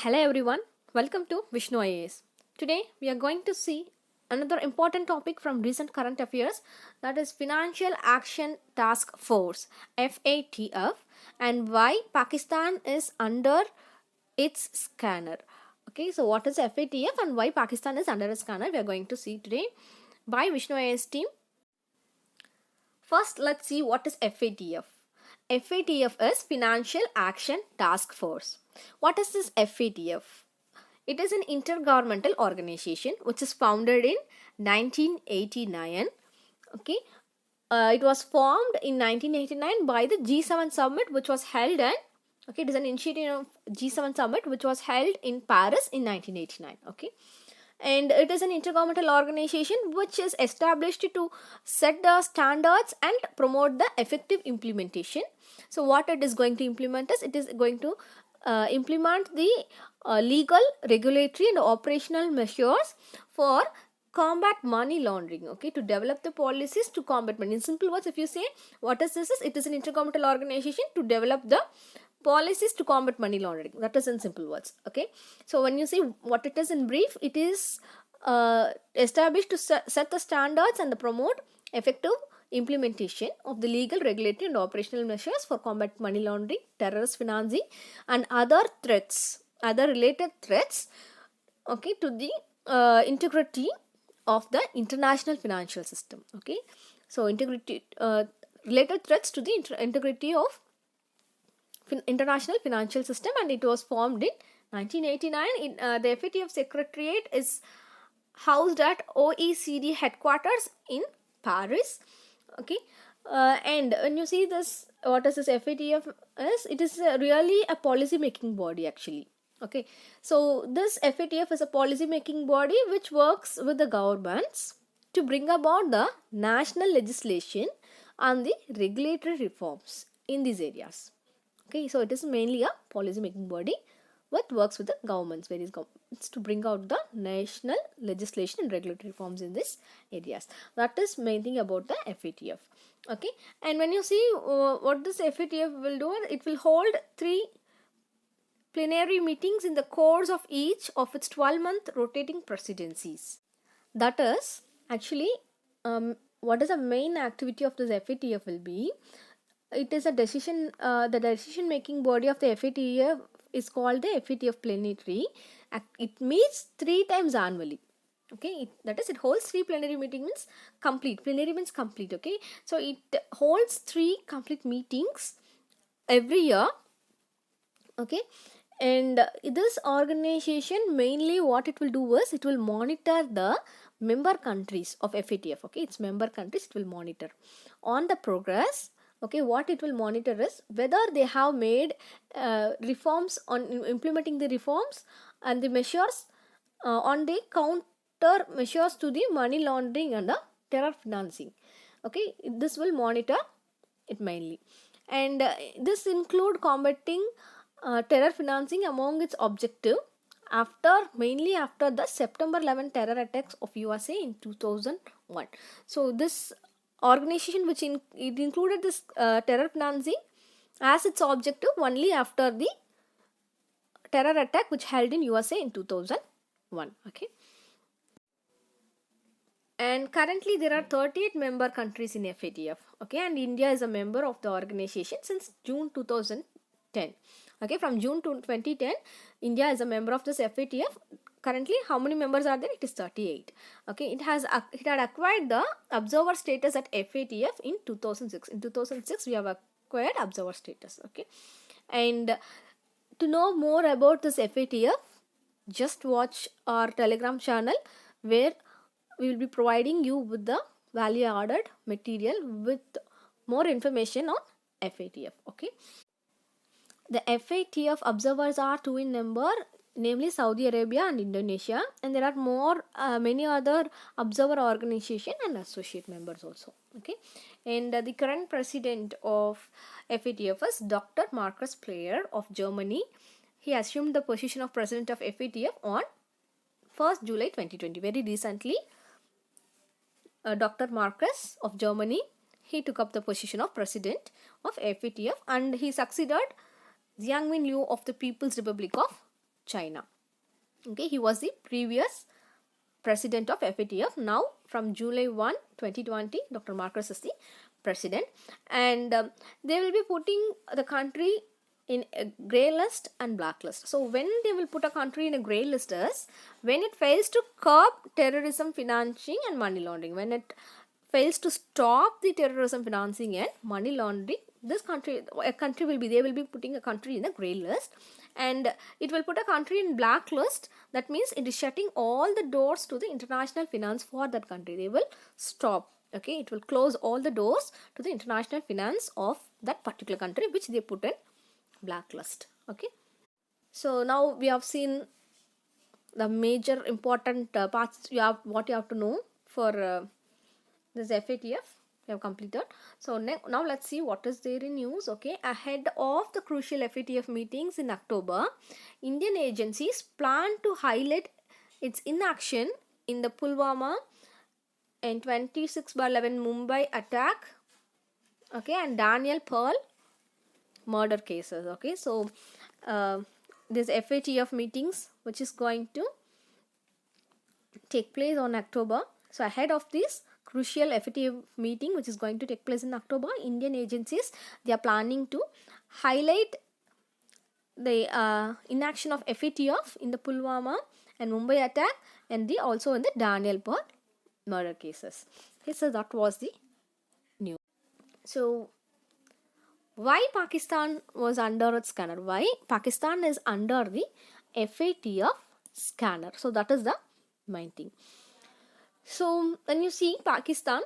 Hello everyone, welcome to Vishnu IAS. Today we are going to see another important topic from recent current affairs, that is Financial Action Task Force FATF, and why Pakistan is under its scanner. Okay, so what is FATF and why Pakistan is under a scanner we are going to see today by Vishnu IAS team. First, let's see what is FATF. FATF is Financial Action Task Force. What is this FATF? It is an intergovernmental organization which is founded in 1989. Okay, it was formed in 1989 by the G7 summit, which was held at. Okay, it is an initiative of G7 summit which was held in Paris in 1989. Okay, and it is an intergovernmental organization which is established to set the standards and promote the effective implementation. So what it is going to implement is, it is going to implement the legal, regulatory and operational measures for combat money laundering. Okay, to develop the policies to combat money. In simple words, if you say what is this, it is an intergovernmental organization to develop the policies to combat money laundering. That is in simple words. Okay, so when you see what it is in brief, it is established to set the standards and promote effective implementation of the legal, regulatory and operational measures for combat money laundering, terrorist financing and other related threats, okay, to the integrity of the international financial system. Okay, so integrity related threats to the integrity of international financial system, and it was formed in 1989. The FATF secretariat is housed at OECD headquarters in Paris. Okay, and when you see this, what is this FATF is, it is really a policy making body actually. Okay, so this FATF is a policy making body which works with the governments to bring about the national legislation and the regulatory reforms in these areas. Okay, so it is mainly a policy making body which works with the various governments to bring out the national legislation and regulatory reforms in these areas. That is main thing about the FATF. Okay, and when you see what this FATF will do, it will hold 3 plenary meetings in the course of each of its 12-month rotating presidencies. That is actually what is the main activity of this FATF will be. It is a decision, the decision making body of the FATF is called the FATF plenary. It meets 3 times annually. Okay, that is, it holds 3 plenary meetings, complete. Plenary means complete. Okay, so it holds 3 complete meetings every year. Okay, and this organization mainly what it will do is, it will monitor the member countries of FATF. Okay, its member countries it will monitor on the progress. Okay, what it will monitor is whether they have made reforms on implementing the reforms and the measures on the counter measures to the money laundering and the terror financing. Okay, this will monitor it mainly, and this include combating terror financing among its objective mainly after the September 11 terror attacks of USA in 2001. So this organization which it included this terror financing as its objective only after the terror attack which held in USA in 2001. Okay, and currently there are 38 member countries in FATF. Okay, and India is a member of the organization since June 2010. Okay, from June 2010 India is a member of this FATF. Currently how many members are there? It is 38. Okay, it had acquired the observer status at FATF in 2006. In 2006 we have acquired observer status. Okay, and to know more about this FATF, just watch our Telegram channel where we will be providing you with the value added material with more information on FATF. Okay, the FATF observers are 2 in number, namely Saudi Arabia and Indonesia, and there are many other observer organization and associate members also. Okay, and the current president of FATF is Dr. Markus Player of Germany. He assumed the position of president of FATF on 1st July 2020. Very recently, Dr. Markus of Germany, he took up the position of president of FATF and he succeeded Jiang Min Liu of the People's Republic of China. Okay, he was the previous president of FATF. Now from July 1, 2020, Dr. Marcos is the president, and they will be putting the country in a grey list and blacklist. So when they will put a country in a grey list is when it fails to curb terrorism financing and money laundering. When it fails to stop the terrorism financing and money laundering, this country, they will be putting a country in a grey list, and it will put a country in blacklist. That means it is shutting all the doors to the international finance for that country. They will stop. Okay, it will close all the doors to the international finance of that particular country, which they put in blacklist. Okay, so now we have seen the major important parts. What you have to know for this FATF we have completed. So now let's see what is there in news. Okay, ahead of the crucial FATF meetings in October, Indian agencies plan to highlight its inaction in the Pulwama and 26/11 Mumbai attack, okay, and Daniel Pearl murder cases. Okay, so this FATF meetings which is going to take place on October. So ahead of this crucial FATF meeting which is going to take place in October, Indian agencies, they are planning to highlight the inaction of FATF in the Pulwama and Mumbai attack, and also in the Daniel Pearl murder cases. Okay, so that was the news. So why Pakistan was under its scanner? Why Pakistan is under the FATF scanner? So that is the main thing. So when you see Pakistan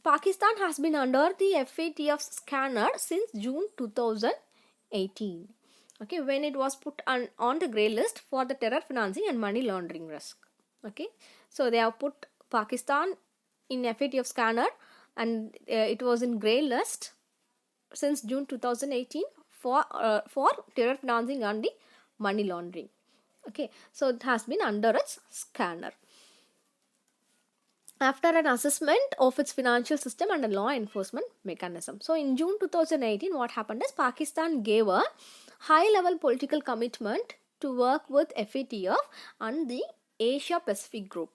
has been under the FATF scanner since June 2018. Okay, when it was put on the grey list for the terror financing and money laundering risk. Okay, so they have put Pakistan in FATF scanner, and it was in grey list since June 2018 for terror financing and the money laundering. Okay, so it has been under its scanner. After an assessment of its financial system and a law enforcement mechanism. So in June 2018, what happened is Pakistan gave a high-level political commitment to work with FATF and the Asia Pacific group.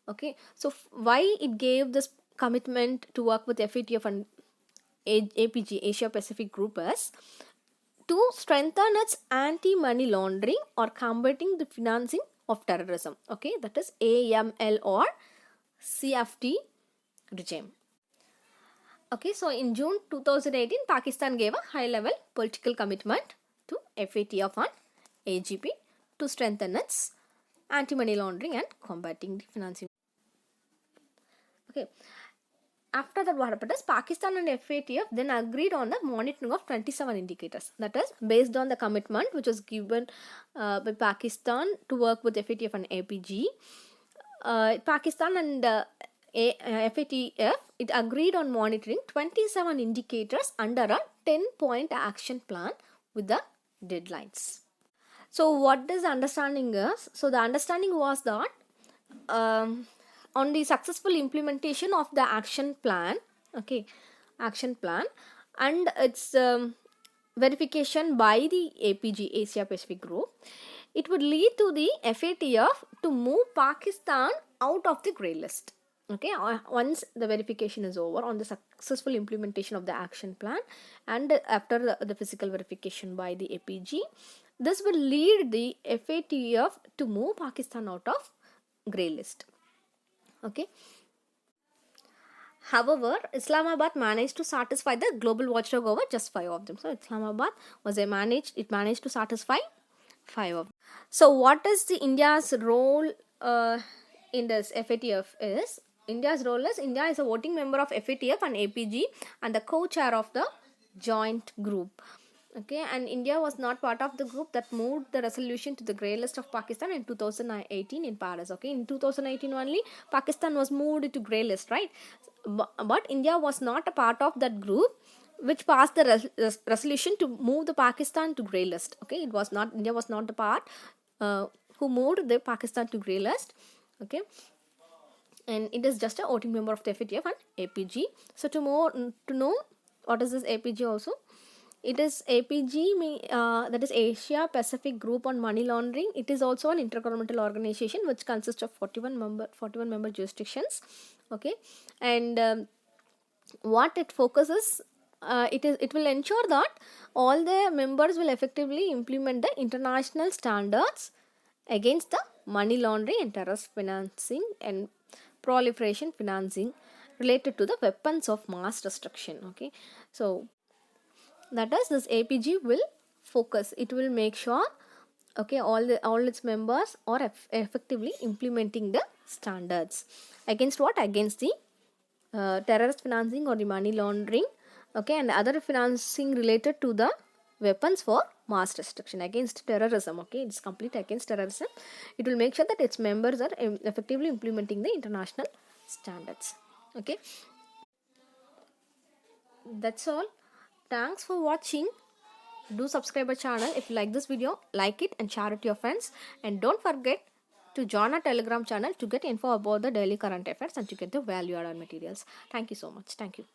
Okay, so why it gave this commitment to work with FATF and APG, Asia Pacific group, is to strengthen its anti-money laundering or combating the financing of terrorism. Okay, that is AML or CFT regime. Okay, so in June 2018, Pakistan gave a high-level political commitment to FATF and AGP to strengthen its anti-money laundering and combating the financing. Okay, after that, what happened is Pakistan and FATF then agreed on the monitoring of 27 indicators. That is based on the commitment which was given by Pakistan to work with FATF and APG. Pakistan and FATF, it agreed on monitoring 27 indicators under a 10-point action plan with the deadlines. So what this understanding is? So the understanding was that on the successful implementation of the action plan, okay, and its verification by the APG, Asia Pacific group, it would lead to the FATF to move Pakistan out of the grey list. Okay, once the verification is over on the successful implementation of the action plan and after the physical verification by the APG, this will lead the FATF to move Pakistan out of grey list. Okay. However, Islamabad managed to satisfy the global watchdog over just 5 of them. So Islamabad managed to satisfy 5 of them. So what is the India's role in this FATF is? India is a voting member of FATF and APG and the co-chair of the joint group. Okay, and India was not part of the group that moved the resolution to the grey list of Pakistan in 2018 in Paris. Okay, in 2018 only Pakistan was moved to grey list, right? But India was not a part of that group which passed the resolution to move the Pakistan to grey list. Okay, India was not the part who moved the Pakistan to grey list. Okay, and it is just a voting member of the FATF and APG. So to know what is this APG also, It is APG, that is Asia Pacific Group on Money Laundering. It is also an intergovernmental organization which consists of 41 member jurisdictions. Okay, and what it focuses, it will ensure that all the members will effectively implement the international standards against the money laundering and terrorist financing and proliferation financing related to the weapons of mass destruction. Okay, so that is, this APG will focus, it will make sure, okay, all its members are effectively implementing the standards against what, against the terrorist financing or the money laundering, okay, and other financing related to the weapons for mass destruction, against terrorism. Okay, it's complete against terrorism. It will make sure that its members are effectively implementing the international standards. Okay, that's all. Thanks for watching. Do subscribe our channel. If you like this video, like it and share it to your friends, and don't forget to join our Telegram channel to get info about the daily current affairs and to get the value added materials. Thank you so much. Thank you.